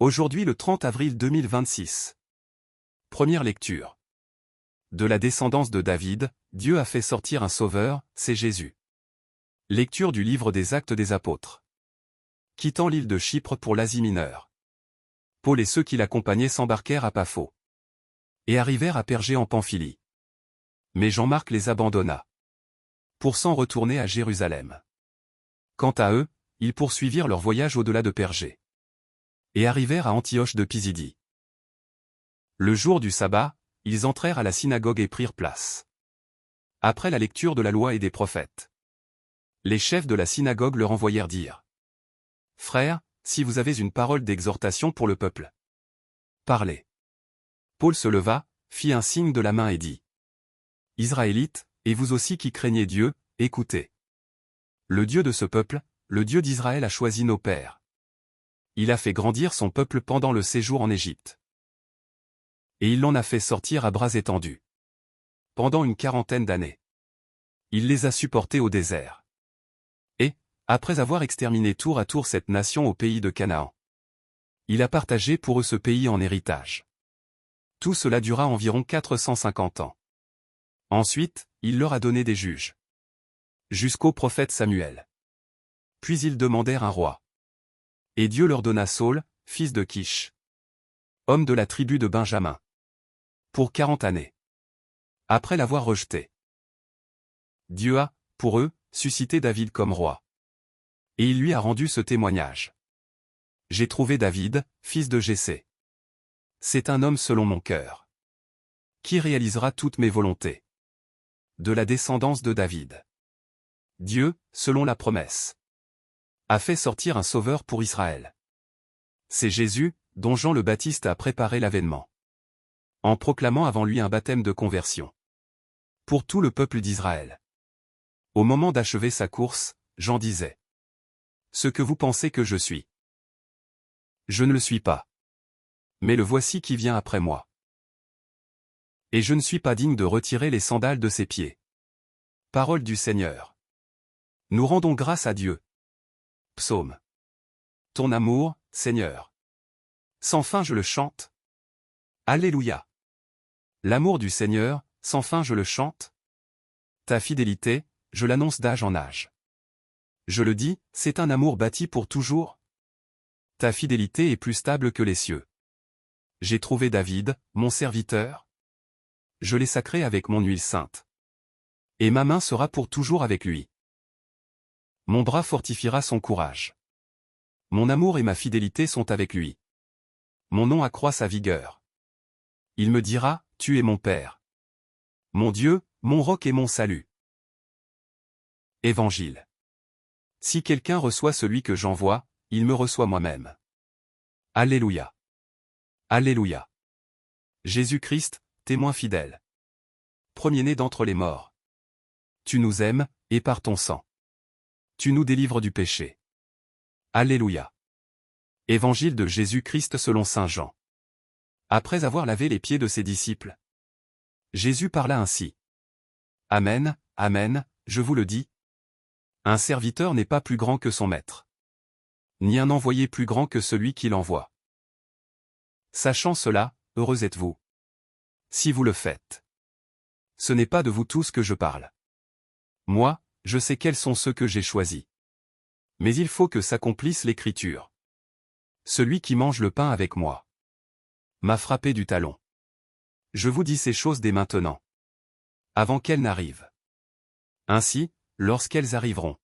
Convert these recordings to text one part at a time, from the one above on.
Aujourd'hui le 30 avril 2026. Première lecture. De la descendance de David, Dieu a fait sortir un sauveur, c'est Jésus. Lecture du livre des Actes des Apôtres. Quittant l'île de Chypre pour l'Asie mineure, Paul et ceux qui l'accompagnaient s'embarquèrent à Paphos et arrivèrent à Pergé en Pamphylie. Mais Jean-Marc les abandonna pour s'en retourner à Jérusalem. Quant à eux, ils poursuivirent leur voyage au-delà de Pergé et arrivèrent à Antioche de Pisidie. Le jour du sabbat, ils entrèrent à la synagogue et prirent place. Après la lecture de la loi et des prophètes, les chefs de la synagogue leur envoyèrent dire : « Frères, si vous avez une parole d'exhortation pour le peuple, parlez. » Paul se leva, fit un signe de la main et dit : « Israélites, et vous aussi qui craignez Dieu, écoutez. Le Dieu de ce peuple, le Dieu d'Israël a choisi nos pères. Il a fait grandir son peuple pendant le séjour en Égypte. Et il l'en a fait sortir à bras étendus. Pendant une 40aine d'années. Il les a supportés au désert. Et, après avoir exterminé tour à tour cette nation au pays de Canaan, il a partagé pour eux ce pays en héritage. Tout cela dura environ 450 ans. Ensuite, il leur a donné des juges. Jusqu'au prophète Samuel. Puis ils demandèrent un roi. Et Dieu leur donna Saul, fils de Kish, homme de la tribu de Benjamin, pour 40 années. Après l'avoir rejeté, Dieu a, pour eux, suscité David comme roi. Et il lui a rendu ce témoignage. J'ai trouvé David, fils de Jessé. C'est un homme selon mon cœur, qui réalisera toutes mes volontés. De la descendance de David. Dieu, selon la promesse, a fait sortir un sauveur pour Israël. C'est Jésus, dont Jean le Baptiste a préparé l'avènement, en proclamant avant lui un baptême de conversion pour tout le peuple d'Israël. Au moment d'achever sa course, Jean disait : « Ce que vous pensez que je suis, je ne le suis pas. Mais le voici qui vient après moi. Et je ne suis pas digne de retirer les sandales de ses pieds. » Parole du Seigneur. Nous rendons grâce à Dieu. Psaume. Ton amour, Seigneur, sans fin je le chante. Alléluia. L'amour du Seigneur, sans fin je le chante. Ta fidélité, je l'annonce d'âge en âge. Je le dis, c'est un amour bâti pour toujours. Ta fidélité est plus stable que les cieux. J'ai trouvé David, mon serviteur. Je l'ai sacré avec mon huile sainte. Et ma main sera pour toujours avec lui. Mon bras fortifiera son courage. Mon amour et ma fidélité sont avec lui. Mon nom accroît sa vigueur. Il me dira, tu es mon Père. Mon Dieu, mon roc et mon salut. Évangile. Si quelqu'un reçoit celui que j'envoie, il me reçoit moi-même. Alléluia. Alléluia. Jésus-Christ, témoin fidèle. Premier-né d'entre les morts. Tu nous aimes, et par ton sang, tu nous délivres du péché. Alléluia. Évangile de Jésus-Christ selon saint Jean. Après avoir lavé les pieds de ses disciples, Jésus parla ainsi. Amen, amen, je vous le dis. Un serviteur n'est pas plus grand que son maître, ni un envoyé plus grand que celui qui l'envoie. Sachant cela, heureux êtes-vous si vous le faites. Ce n'est pas de vous tous que je parle. Moi, je sais quels sont ceux que j'ai choisis. Mais il faut que s'accomplisse l'écriture. Celui qui mange le pain avec moi m'a frappé du talon. Je vous dis ces choses dès maintenant, avant qu'elles n'arrivent. Ainsi, lorsqu'elles arriveront,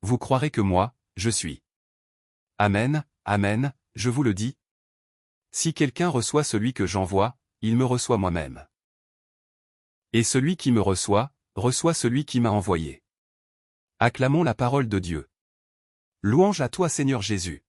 vous croirez que moi, je suis. Amen, amen, je vous le dis. Si quelqu'un reçoit celui que j'envoie, il me reçoit moi-même. Et celui qui me reçoit, reçoit celui qui m'a envoyé. Acclamons la parole de Dieu. Louange à toi Seigneur Jésus.